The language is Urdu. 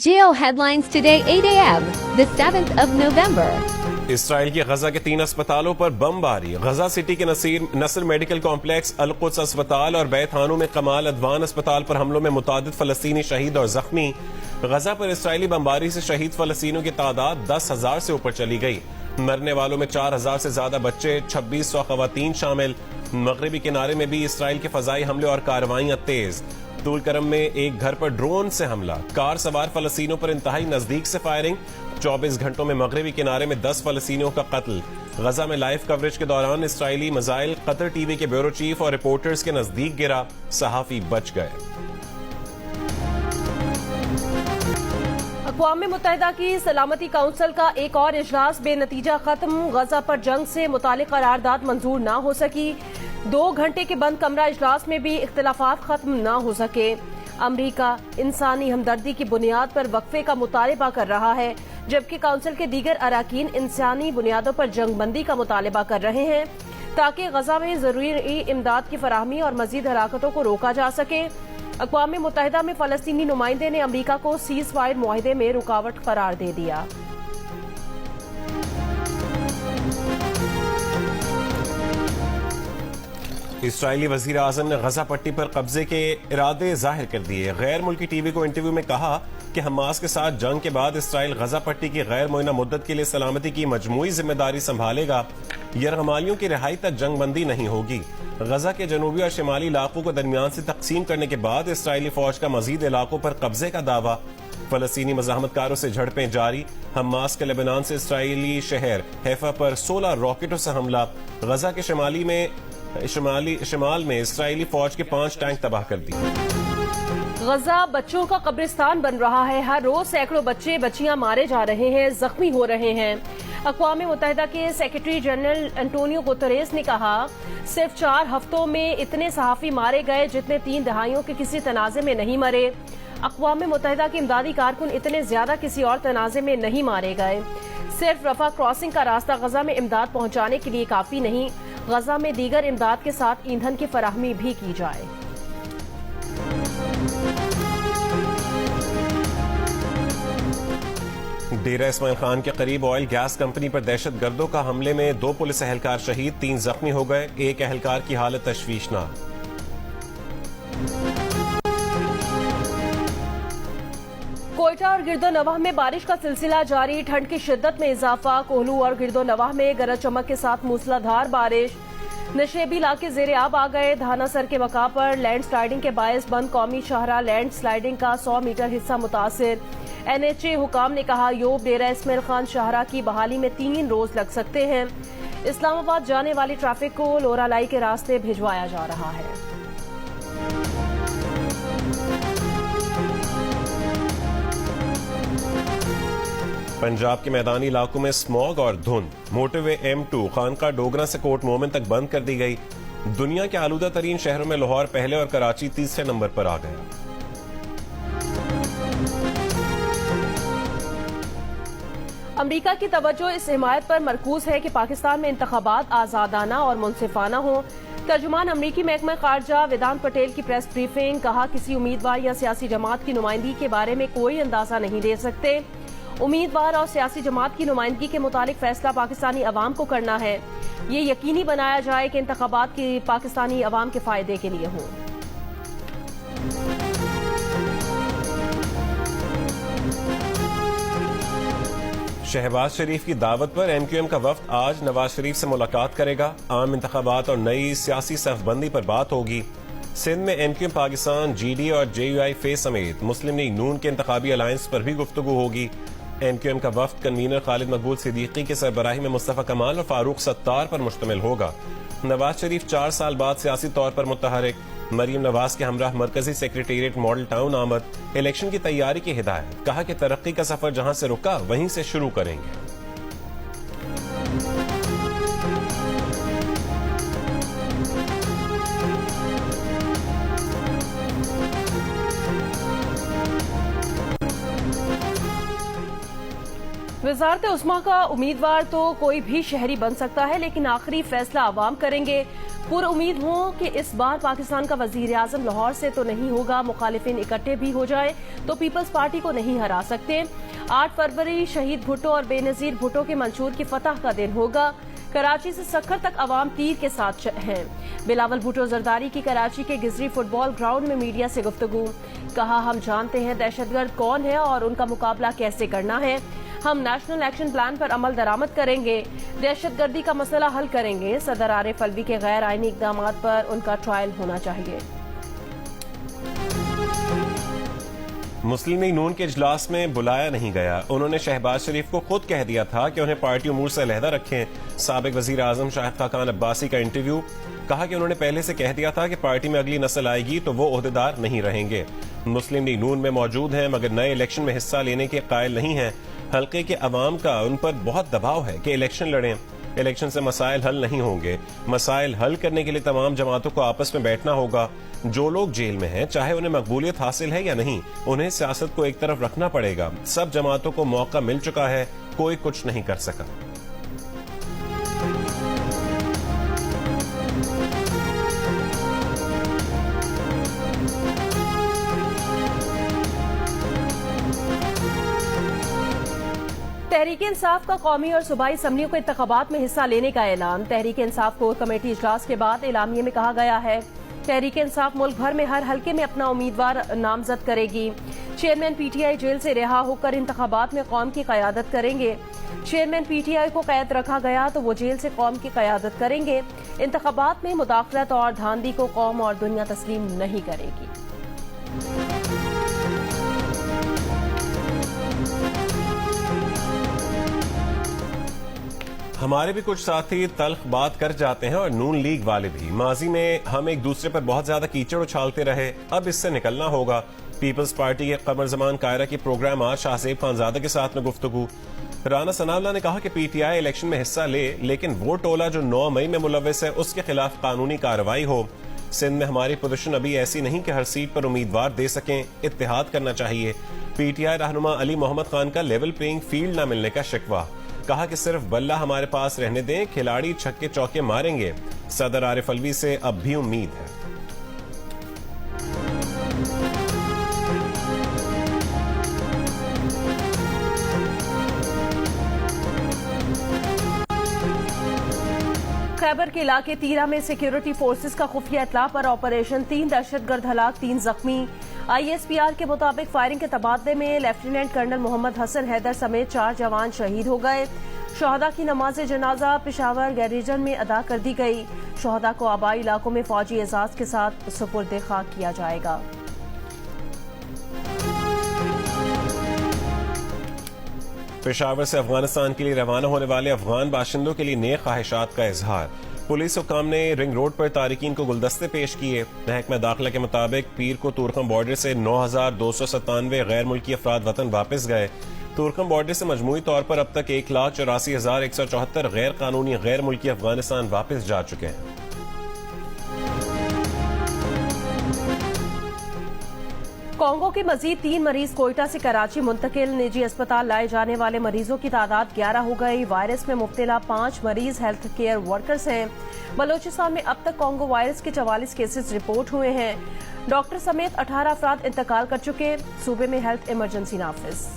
Geo headlines today 8 a.m. the 7th of November. اسرائیل کی غزہ کے 3 اسپتالوں پر بمباری. غزہ سٹی کے نصر میڈیکل کمپلیکس، القدس اسپتال اور بیت حانون میں کمال ادوان اسپتال پر حملوں میں متعدد فلسطینی شہید اور زخمی. غزہ پر اسرائیلی بمباری سے شہید فلسطینیوں کی تعداد 10,000 سے اوپر چلی گئی. مرنے والوں میں 4,000 سے زیادہ بچے، 2,600 خواتین شامل. مغربی کنارے میں بھی اسرائیل کے فضائی حملے اور کارروائیاں تیز. طول کرم میں ایک گھر پر ڈرون سے حملہ، کار سوار فلسطینیوں پر انتہائی نزدیک سے فائرنگ. 24 گھنٹوں میں مغربی کنارے میں 10 فلسطینیوں کا قتل. غزہ میں لائیو کوریج کے دوران اسرائیلی میزائل قطر ٹی وی کے بیورو چیف اور رپورٹرز کے نزدیک گرا، صحافی بچ گئے. اقوام متحدہ کی سلامتی کونسل کا ایک اور اجلاس بے نتیجہ ختم. غزہ پر جنگ سے متعلق قرارداد منظور نہ ہو سکی. 2 گھنٹے کے بند کمرہ اجلاس میں بھی اختلافات ختم نہ ہو سکے. امریکہ انسانی ہمدردی کی بنیاد پر وقفے کا مطالبہ کر رہا ہے، جبکہ کونسل کے دیگر اراکین انسانی بنیادوں پر جنگ بندی کا مطالبہ کر رہے ہیں تاکہ غزہ میں ضروری امداد کی فراہمی اور مزید ہلاکتوں کو روکا جا سکے. اقوام متحدہ میں فلسطینی نمائندے نے امریکہ کو سیز فائر معاہدے میں رکاوٹ قرار دے دیا. اسرائیلی وزیر اعظم نے غزہ پٹی پر قبضے کے ارادے ظاہر کر دیے. غیر ملکی ٹی وی کو انٹرویو میں کہا کہ حماس کے ساتھ جنگ کے بعد اسرائیل غزہ پٹی کی غیر معینہ مدت کے لیے سلامتی کی مجموعی ذمہ داری سنبھالے گا. یرغمالیوں کی رہائی تک جنگ بندی نہیں ہوگی. غزہ کے جنوبی اور شمالی علاقوں کو درمیان سے تقسیم کرنے کے بعد اسرائیلی فوج کا مزید علاقوں پر قبضے کا دعویٰ. فلسطینی مزاحمت کاروں سے جھڑپیں جاری. حماس کے لبنان سے اسرائیلی شہر حیفا پر 16 راکٹوں سے حملہ. غزہ کے شمال میں اسرائیلی فوج کے 5 ٹینک تباہ کر دیے. غزہ بچوں کا قبرستان بن رہا ہے. ہر روز سینکڑوں بچے بچیاں مارے جا رہے ہیں، زخمی ہو رہے ہیں. اقوام متحدہ کے سیکرٹری جنرل انٹونیو گوتریس نے کہا صرف 4 ہفتوں میں اتنے صحافی مارے گئے جتنے 3 دہائیوں کے کسی تنازع میں نہیں مرے. اقوام متحدہ کے امدادی کارکن اتنے زیادہ کسی اور تنازع میں نہیں مارے گئے. صرف رفح کراسنگ کا راستہ غزہ میں امداد پہنچانے کے لیے کافی نہیں، غزہ میں دیگر امداد کے ساتھ ایندھن کی فراہمی بھی کی جائے. ڈیرہ اسماعیل خان کے قریب آئل گیس کمپنی پر دہشت گردوں کا حملے میں 2 پولیس اہلکار شہید، 3 زخمی ہو گئے. ایک اہلکار کی حالت تشویشناک. کوئٹہ اور گرد و نواح میں بارش کا سلسلہ جاری. ٹھنڈ کی شدت میں اضافہ. کوہلو اور گرد و نواح میں گرج چمک کے ساتھ موسلا دھار بارش. نشیبی علاقے زیر آب آ گئے. دھانا سر کے مقام پر لینڈ سلائیڈنگ کے باعث بند قومی شاہراہ لینڈ سلائیڈنگ کا 100 میٹر حصہ متاثر. NHA حکام نے کہا یوب ڈیرہ اسماعیل خان شاہراہ کی بحالی میں 3 روز لگ سکتے ہیں. اسلام آباد جانے والی ٹریفک کو لورا لائی کے راستے بھجوایا جا رہا ہے. پنجاب کے میدانی علاقوں میں سماگ اور دھند. موٹر وے M2 خانقاہ ڈوگرا سے کوٹ مومن تک بند کر دی گئی. دنیا کے آلودہ ترین شہروں میں لاہور پہلے اور کراچی تیسرے نمبر پر آ گیا. امریکہ کی توجہ اس حمایت پر مرکوز ہے کہ پاکستان میں انتخابات آزادانہ اور منصفانہ ہوں. ترجمان امریکی محکمہ خارجہ ویدانت پٹیل کی پریس بریفنگ. کہا کسی امیدوار یا سیاسی جماعت کی نمائندگی کے بارے میں کوئی اندازہ نہیں دے سکتے. امیدوار اور سیاسی جماعت کی نمائندگی کے متعلق فیصلہ پاکستانی عوام کو کرنا ہے. یہ یقینی بنایا جائے کہ انتخابات کی پاکستانی عوام کے فائدے کے لیے ہوں. شہباز شریف کی دعوت پر MQM کا وفد آج نواز شریف سے ملاقات کرے گا. عام انتخابات اور نئی سیاسی صف بندی پر بات ہوگی. سندھ میں MQM پاکستان، GD اور JUI فے سمیت مسلم لیگ نون کے انتخابی الائنس پر بھی گفتگو ہوگی. MQM کا وفد کنوینر خالد مقبول صدیقی کے سربراہی میں مصطفیٰ کمال اور فاروق ستار پر مشتمل ہوگا. نواز شریف 4 سال بعد سیاسی طور پر متحرک. مریم نواز کے ہمراہ مرکزی سیکریٹریٹ ماڈل ٹاؤن آمد. الیکشن کی تیاری کی ہدایت. کہا کہ ترقی کا سفر جہاں سے رکا وہیں سے شروع کریں گے. وزارت عظمیٰ کا امیدوار تو کوئی بھی شہری بن سکتا ہے، لیکن آخری فیصلہ عوام کریں گے. پر امید ہوں کہ اس بار پاکستان کا وزیر اعظم لاہور سے تو نہیں ہوگا، مخالفین اکٹھے بھی ہو جائیں تو پیپلز پارٹی کو نہیں ہرا سکتے۔ 8 فروری شہید بھٹو اور بے نظیر بھٹو کے منشور کی فتح کا دن ہوگا۔ کراچی سے سکھر تک عوام تیر کے ساتھ ہیں۔ بلاول بھٹو زرداری کی کراچی کے گزری فٹ بال گراؤنڈ میں میڈیا سے گفتگو، کہا ہم جانتے ہیں دہشت گرد کون ہے اور ان کا مقابلہ کیسے کرنا ہے، ہم نیشنل ایکشن پلان پر عمل درآمد کریں گے، دہشت گردی کا مسئلہ حل کریں گے۔ صدر عارف الوی کے غیر آئینی اقدامات پر ان کا ٹرائل ہونا چاہیے۔ مسلم لیگ نون کے اجلاس میں بلایا نہیں گیا، انہوں نے شہباز شریف کو خود کہہ دیا تھا کہ انہیں پارٹی امور سے علیحدہ رکھیں۔ سابق وزیر اعظم شاہد خاقان عباسی کا انٹرویو، کہا کہ انہوں نے پہلے سے کہہ دیا تھا کہ پارٹی میں اگلی نسل آئے گی تو وہ عہدیدار نہیں رہیں گے۔ مسلم لیگ نون میں موجود ہیں مگر نئے الیکشن میں حصہ لینے کے قائل نہیں ہیں۔ حلقے کے عوام کا ان پر بہت دباؤ ہے کہ الیکشن لڑیں، الیکشن سے مسائل حل نہیں ہوں گے۔ مسائل حل کرنے کے لیے تمام جماعتوں کو آپس میں بیٹھنا ہوگا۔ جو لوگ جیل میں ہیں چاہے انہیں مقبولیت حاصل ہے یا نہیں، انہیں سیاست کو ایک طرف رکھنا پڑے گا۔ سب جماعتوں کو موقع مل چکا ہے، کوئی کچھ نہیں کر سکا۔ تحریک انصاف کا قومی اور صوبائی اسمبلیوں کے انتخابات میں حصہ لینے کا اعلان۔ تحریک انصاف کور کمیٹی اجلاس کے بعد اعلامیے میں کہا گیا ہے تحریک انصاف ملک بھر میں ہر حلقے میں اپنا امیدوار نامزد کرے گی۔ چیئرمین پی ٹی آئی جیل سے رہا ہو کر انتخابات میں قوم کی قیادت کریں گے۔ چیئرمین پی ٹی آئی کو قید رکھا گیا تو وہ جیل سے قوم کی قیادت کریں گے۔ انتخابات میں مداخلت اور دھاندلی کو قوم اور دنیا تسلیم نہیں کرے گی۔ ہمارے بھی کچھ ساتھی تلخ بات کر جاتے ہیں اور نون لیگ والے بھی۔ ماضی میں ہم ایک دوسرے پر بہت زیادہ کیچڑ اچھالتے رہے، اب اس سے نکلنا ہوگا۔ پیپلز پارٹی کے قمر زمان قائرہ کی پروگرام آج شاہ زیب خانزادہ کے ساتھ میں گفتگو۔ رانا ثناء اللہ نے کہا کہ پی ٹی آئی الیکشن میں حصہ لے لیکن وہ ٹولہ جو 9 مئی میں ملوث ہے اس کے خلاف قانونی کارروائی ہو۔ سندھ میں ہماری پوزیشن ابھی ایسی نہیں کہ ہر سیٹ پر امیدوار دے سکیں، اتحاد کرنا چاہیے۔ پی ٹی آئی رہنما علی محمد خان کا لیول پلینگ فیلڈ نہ ملنے کا شکوہ، کہا کہ صرف بلہ ہمارے پاس رہنے دیں، کھلاڑی چھکے چوکے ماریں گے۔ صدر عارف الوی سے اب بھی امید ہے۔ خیبر کے علاقے تیرا میں سیکیورٹی فورسز کا خفیہ اطلاع پر آپریشن، 3 دہشت گرد ہلاک، 3 زخمی۔ آئی ایس پی آر کے مطابق فائرنگ کے تبادلے میں لیفٹیننٹ کرنل محمد حسن حیدر سمیت 4 جوان شہید ہو گئے۔ شہداء کی نماز جنازہ پشاور گیریجن میں ادا کر دی گئی۔ شہداء کو آبائی علاقوں میں فوجی اعزاز کے ساتھ سپرد خاک کیا جائے گا۔ پشاور سے افغانستان کے لیے روانہ ہونے والے افغان باشندوں کے لیے نیک خواہشات کا اظہار۔ پولیس حکام نے رنگ روڈ پر تارکین کو گلدستے پیش کیے۔ محکمہ داخلہ کے مطابق پیر کو تورخم بارڈر سے 9297 غیر ملکی افراد وطن واپس گئے۔ تورخم بارڈر سے مجموعی طور پر اب تک 1,84,174 غیر قانونی غیر ملکی افغانستان واپس جا چکے ہیں۔ کانگو کے مزید 3 مریض کوئٹہ سے کراچی منتقل، نجی اسپتال لائے جانے والے مریضوں کی تعداد 11 ہو گئی۔ وائرس میں مبتلا 5 مریض ہیلتھ کیئر ورکرز ہیں۔ بلوچستان میں اب تک کانگو وائرس کے 44 کیسز رپورٹ ہوئے ہیں۔ ڈاکٹر سمیت 18 افراد انتقال کر چکے، صوبے میں ہیلتھ ایمرجنسی نافذ۔